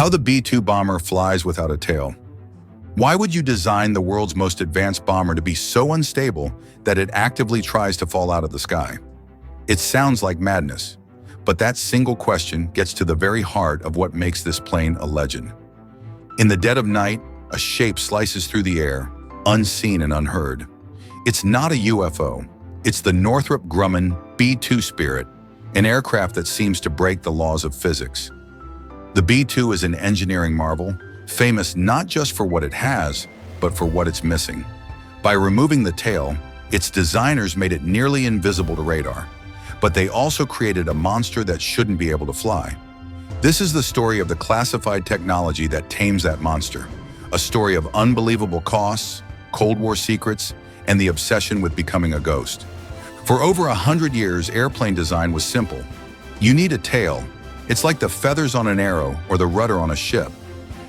How the B-2 bomber flies without a tail. Why would you design the world's most advanced bomber to be so unstable that it actively tries to fall out of the sky? It sounds like madness, but that single question gets to the very heart of what makes this plane a legend. In the dead of night, a shape slices through the air, unseen and unheard. It's not a UFO. It's the Northrop Grumman B-2 Spirit, an aircraft that seems to break the laws of physics. The B-2 is an engineering marvel, famous not just for what it has, but for what it's missing. By removing the tail, its designers made it nearly invisible to radar, but they also created a monster that shouldn't be able to fly. This is the story of the classified technology that tames that monster, a story of unbelievable costs, Cold War secrets, and the obsession with becoming a ghost. For over 100 years, airplane design was simple. You need a tail. It's like the feathers on an arrow or the rudder on a ship.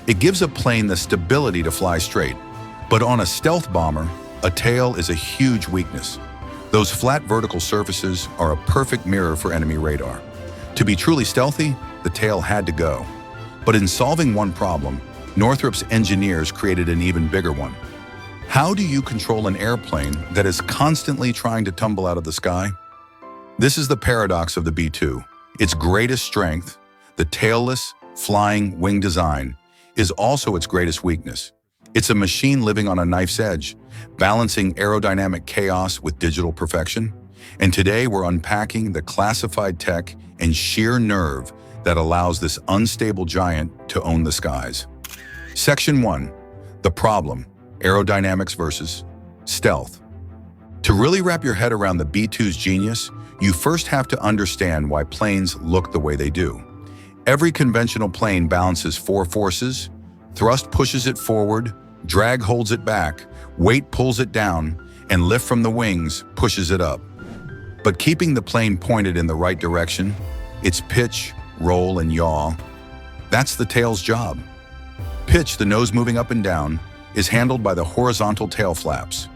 It gives a plane the stability to fly straight. But on a stealth bomber, a tail is a huge weakness. Those flat vertical surfaces are a perfect mirror for enemy radar. To be truly stealthy, the tail had to go. But in solving one problem, Northrop's engineers created an even bigger one. How do you control an airplane that is constantly trying to tumble out of the sky? This is the paradox of the B-2. Its greatest strength, the tailless, flying wing design, is also its greatest weakness. It's a machine living on a knife's edge, balancing aerodynamic chaos with digital perfection. And today we're unpacking the classified tech and sheer nerve that allows this unstable giant to own the skies. Section 1. The problem: aerodynamics versus stealth. To really wrap your head around the B-2's genius, you first have to understand why planes look the way they do. Every conventional plane balances four forces: thrust pushes it forward, drag holds it back, weight pulls it down, and lift from the wings pushes it up. But keeping the plane pointed in the right direction, its pitch, roll, and yaw, that's the tail's job. Pitch, the nose moving up and down, is handled by the horizontal tail flaps.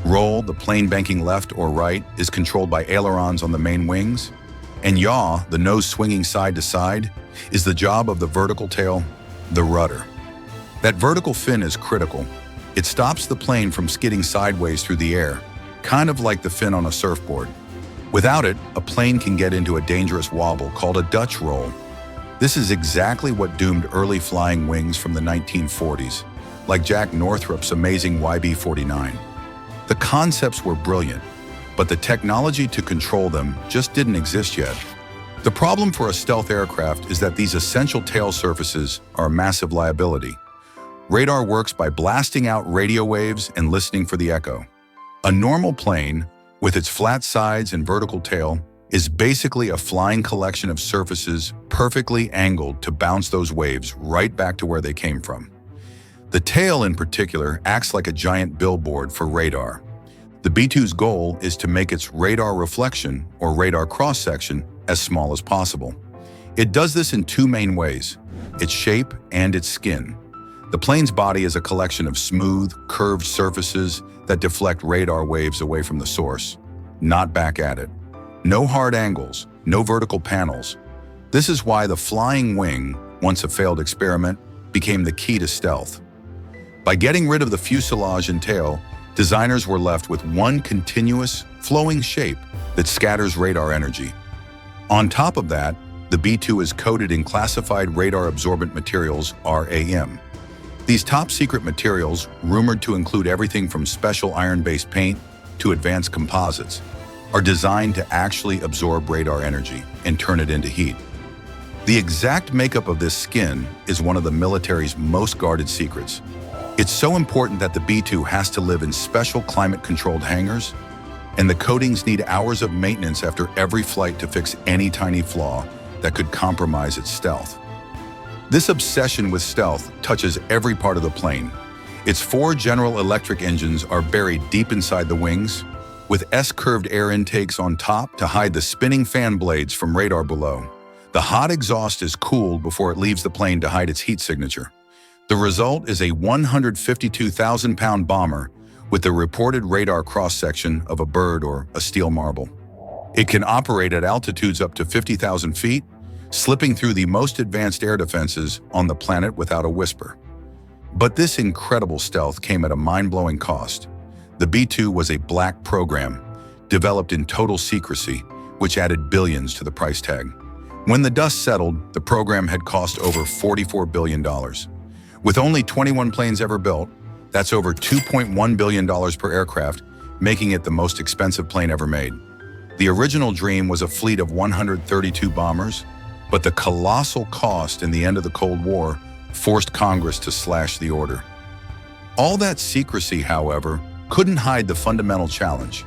Roll, the plane banking left or right, is controlled by ailerons on the main wings. And yaw, the nose swinging side to side, is the job of the vertical tail, the rudder. That vertical fin is critical. It stops the plane from skidding sideways through the air, kind of like the fin on a surfboard. Without it, a plane can get into a dangerous wobble called a Dutch roll. This is exactly what doomed early flying wings from the 1940s, like Jack Northrop's amazing YB-49. The concepts were brilliant, but the technology to control them just didn't exist yet. The problem for a stealth aircraft is that these essential tail surfaces are a massive liability. Radar works by blasting out radio waves and listening for the echo. A normal plane, with its flat sides and vertical tail, is basically a flying collection of surfaces perfectly angled to bounce those waves right back to where they came from. The tail, in particular, acts like a giant billboard for radar. The B-2's goal is to make its radar reflection, or radar cross-section, as small as possible. It does this in two main ways: its shape and its skin. The plane's body is a collection of smooth, curved surfaces that deflect radar waves away from the source, not back at it. No hard angles, no vertical panels. This is why the flying wing, once a failed experiment, became the key to stealth. By getting rid of the fuselage and tail, designers were left with one continuous, flowing shape that scatters radar energy. On top of that, the B-2 is coated in classified radar-absorbent materials, RAM. These top-secret materials, rumored to include everything from special iron-based paint to advanced composites, are designed to actually absorb radar energy and turn it into heat. The exact makeup of this skin is one of the military's most guarded secrets. It's so important that the B-2 has to live in special climate-controlled hangars, and the coatings need hours of maintenance after every flight to fix any tiny flaw that could compromise its stealth. This obsession with stealth touches every part of the plane. Its four General Electric engines are buried deep inside the wings, with S-curved air intakes on top to hide the spinning fan blades from radar below. The hot exhaust is cooled before it leaves the plane to hide its heat signature. The result is a 152,000-pound bomber with the reported radar cross-section of a bird or a steel marble. It can operate at altitudes up to 50,000 feet, slipping through the most advanced air defenses on the planet without a whisper. But this incredible stealth came at a mind-blowing cost. The B-2 was a black program, developed in total secrecy, which added billions to the price tag. When the dust settled, the program had cost over $44 billion. With only 21 planes ever built, that's over $2.1 billion per aircraft, making it the most expensive plane ever made. The original dream was a fleet of 132 bombers, but the colossal cost in the end of the Cold War forced Congress to slash the order. All that secrecy, however, couldn't hide the fundamental challenge.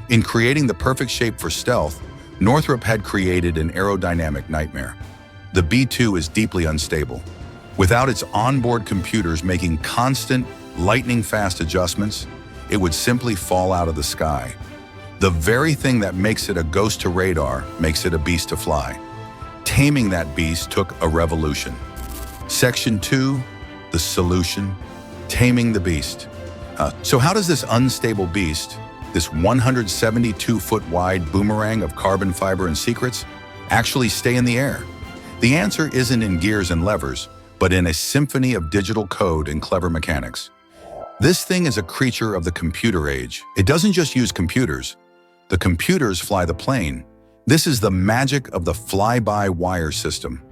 In creating the perfect shape for stealth, Northrop had created an aerodynamic nightmare. The B-2 is deeply unstable. Without its onboard computers making constant, lightning-fast adjustments, it would simply fall out of the sky. The very thing that makes it a ghost to radar makes it a beast to fly. Taming that beast took a revolution. Section 2, the solution, taming the beast. So how does this unstable beast, this 172-foot wide boomerang of carbon fiber and secrets, actually stay in the air? The answer isn't in gears and levers, but in a symphony of digital code and clever mechanics. This thing is a creature of the computer age. It doesn't just use computers. The computers fly the plane. This is the magic of the fly-by-wire system.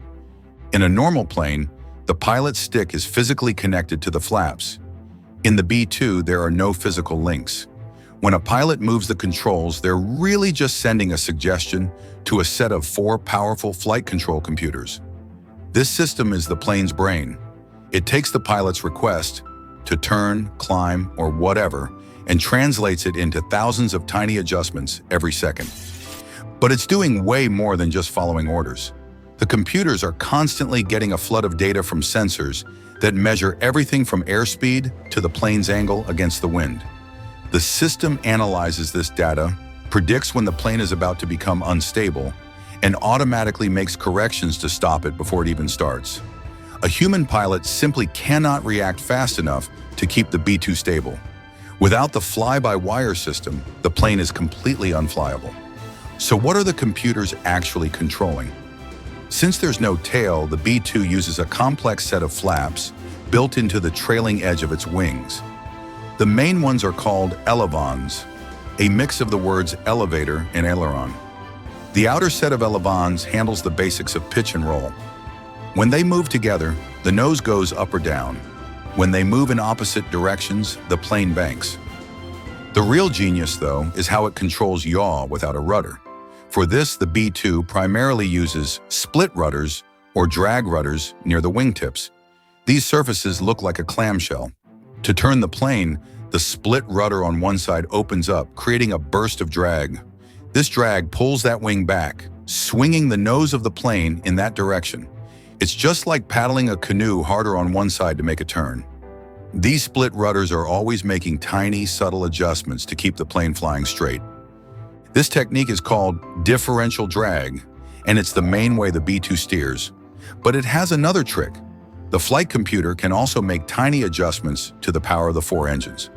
In a normal plane, the pilot's stick is physically connected to the flaps. In the B-2, there are no physical links. When a pilot moves the controls, they're really just sending a suggestion to a set of 4 powerful flight control computers. This system is the plane's brain. It takes the pilot's request to turn, climb, or whatever, and translates it into thousands of tiny adjustments every second. But it's doing way more than just following orders. The computers are constantly getting a flood of data from sensors that measure everything from airspeed to the plane's angle against the wind. The system analyzes this data, predicts when the plane is about to become unstable, and automatically makes corrections to stop it before it even starts. A human pilot simply cannot react fast enough to keep the B-2 stable. Without the fly-by-wire system, the plane is completely unflyable. So what are the computers actually controlling? Since there's no tail, the B-2 uses a complex set of flaps built into the trailing edge of its wings. The main ones are called elevons, a mix of the words elevator and aileron. The outer set of elevons handles the basics of pitch and roll. When they move together, the nose goes up or down. When they move in opposite directions, the plane banks. The real genius, though, is how it controls yaw without a rudder. For this, the B-2 primarily uses split rudders or drag rudders near the wingtips. These surfaces look like a clamshell. To turn the plane, the split rudder on one side opens up, creating a burst of drag. This drag pulls that wing back, swinging the nose of the plane in that direction. It's just like paddling a canoe harder on one side to make a turn. These split rudders are always making tiny, subtle adjustments to keep the plane flying straight. This technique is called differential drag, and it's the main way the B-2 steers. But it has another trick. The flight computer can also make tiny adjustments to the power of the 4 engines.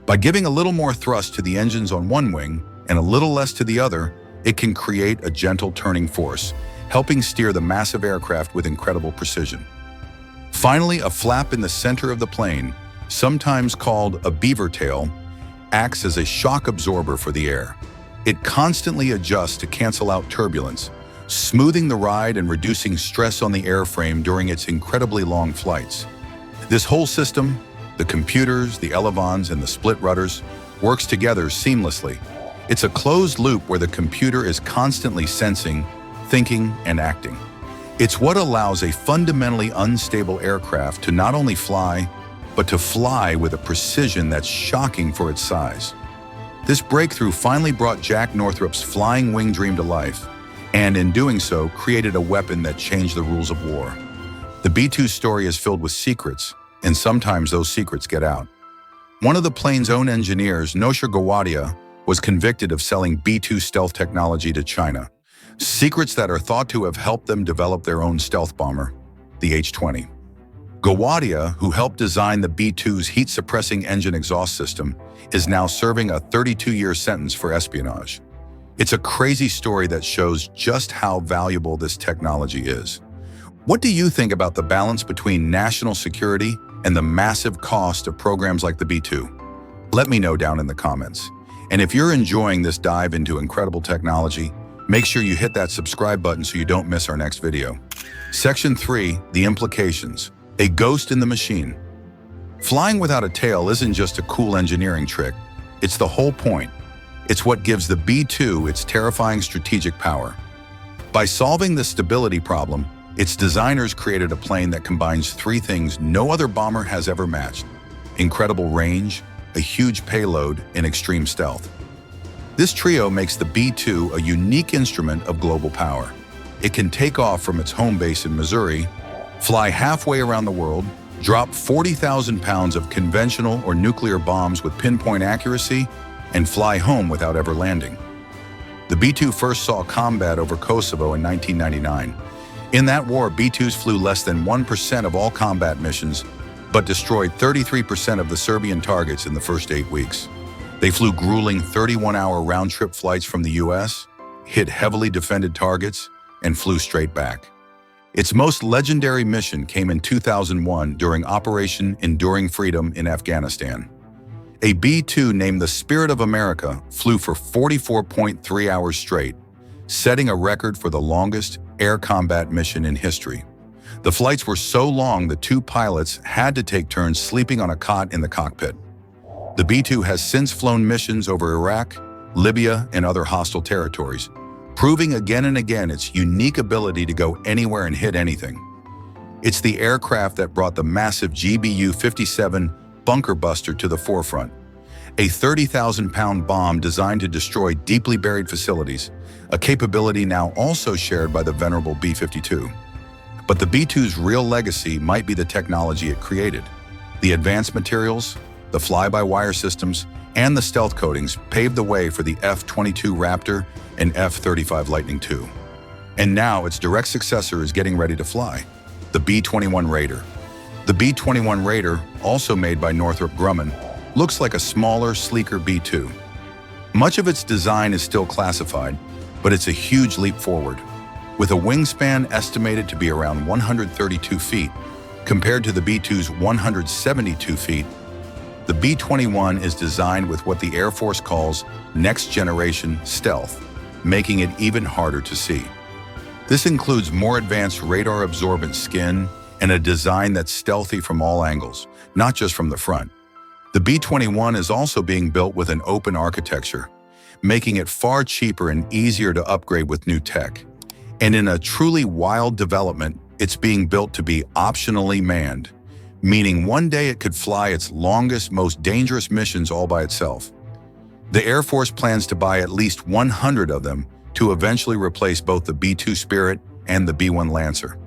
By giving a little more thrust to the engines on one wing and a little less to the other, it can create a gentle turning force, helping steer the massive aircraft with incredible precision. Finally, a flap in the center of the plane, sometimes called a beaver tail, acts as a shock absorber for the air. It constantly adjusts to cancel out turbulence, smoothing the ride and reducing stress on the airframe during its incredibly long flights. This whole system, the computers, the elevons, and the split rudders, works together seamlessly. It's a closed loop where the computer is constantly sensing, thinking, and acting. It's what allows a fundamentally unstable aircraft to not only fly, but to fly with a precision that's shocking for its size. This breakthrough finally brought Jack Northrop's flying wing dream to life, and in doing so, created a weapon that changed the rules of war. The B-2 story is filled with secrets, and sometimes those secrets get out. One of the plane's own engineers, Northrop Grumman, was convicted of selling B-2 stealth technology to China, secrets that are thought to have helped them develop their own stealth bomber, the H-20. Grumman, who helped design the B-2's heat-suppressing engine exhaust system, is now serving a 32-year sentence for espionage. It's a crazy story that shows just how valuable this technology is. What do you think about the balance between national security and the massive cost of programs like the B-2? Let me know down in the comments. And if you're enjoying this dive into incredible technology, make sure you hit that subscribe button so you don't miss our next video. Section 3, the implications. A ghost in the machine. Flying without a tail isn't just a cool engineering trick, it's the whole point. It's what gives the B-2 its terrifying strategic power. By solving the stability problem, its designers created a plane that combines three things no other bomber has ever matched: incredible range, a huge payload, and extreme stealth. This trio makes the B-2 a unique instrument of global power. It can take off from its home base in Missouri, fly halfway around the world, drop 40,000 pounds of conventional or nuclear bombs with pinpoint accuracy, and fly home without ever landing. The B-2 first saw combat over Kosovo in 1999. In that war, B-2s flew less than 1% of all combat missions, but destroyed 33% of the Serbian targets in the first 8 weeks. They flew grueling 31-hour round-trip flights from the US, hit heavily defended targets, and flew straight back. Its most legendary mission came in 2001 during Operation Enduring Freedom in Afghanistan. A B-2 named the Spirit of America flew for 44.3 hours straight, setting a record for the longest air combat mission in history. The flights were so long the two pilots had to take turns sleeping on a cot in the cockpit. The B-2 has since flown missions over Iraq, Libya, and other hostile territories, proving again and again its unique ability to go anywhere and hit anything. It's the aircraft that brought the massive GBU-57 bunker buster to the forefront, a 30,000-pound bomb designed to destroy deeply buried facilities, a capability now also shared by the venerable B-52. But the B-2's real legacy might be the technology it created. The advanced materials, the fly-by-wire systems, and the stealth coatings paved the way for the F-22 Raptor and F-35 Lightning II. And now its direct successor is getting ready to fly, the B-21 Raider. The B-21 Raider, also made by Northrop Grumman, looks like a smaller, sleeker B-2. Much of its design is still classified, but it's a huge leap forward. With a wingspan estimated to be around 132 feet, compared to the B-2's 172 feet, the B-21 is designed with what the Air Force calls next-generation stealth, making it even harder to see. This includes more advanced radar-absorbent skin and a design that's stealthy from all angles, not just from the front. The B-21 is also being built with an open architecture, making it far cheaper and easier to upgrade with new tech. And in a truly wild development, it's being built to be optionally manned, meaning one day it could fly its longest, most dangerous missions all by itself. The Air Force plans to buy at least 100 of them to eventually replace both the B-2 Spirit and the B-1 Lancer.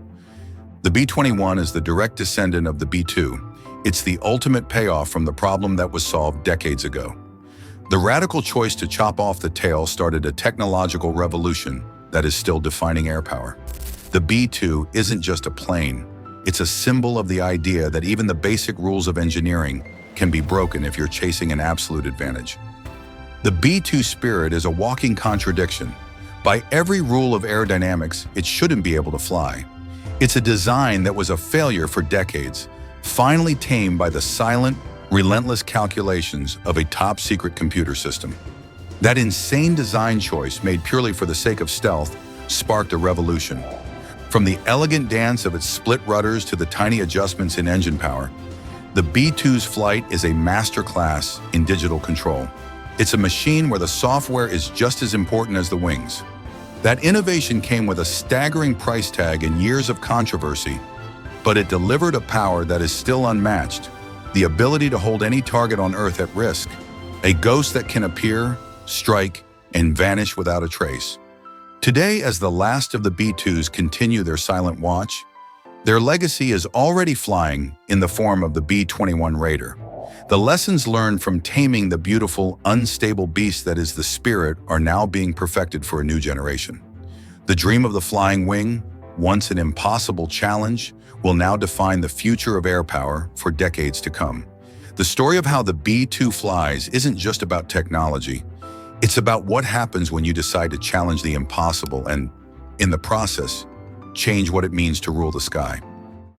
The B-21 is the direct descendant of the B-2. It's the ultimate payoff from the problem that was solved decades ago. The radical choice to chop off the tail started a technological revolution that is still defining air power. The B-2 isn't just a plane. It's a symbol of the idea that even the basic rules of engineering can be broken if you're chasing an absolute advantage. The B-2 Spirit is a walking contradiction. By every rule of aerodynamics, it shouldn't be able to fly. It's a design that was a failure for decades, finally tamed by the silent, relentless calculations of a top-secret computer system. That insane design choice, made purely for the sake of stealth, sparked a revolution. From the elegant dance of its split rudders to the tiny adjustments in engine power, the B-2's flight is a masterclass in digital control. It's a machine where the software is just as important as the wings. That innovation came with a staggering price tag and years of controversy, but it delivered a power that is still unmatched: the ability to hold any target on Earth at risk, a ghost that can appear, strike, and vanish without a trace. Today, as the last of the B-2s continue their silent watch, their legacy is already flying in the form of the B-21 Raider. The lessons learned from taming the beautiful, unstable beast that is the Spirit are now being perfected for a new generation. The dream of the flying wing, once an impossible challenge, will now define the future of air power for decades to come. The story of how the B-2 flies isn't just about technology. It's about what happens when you decide to challenge the impossible and, in the process, change what it means to rule the sky.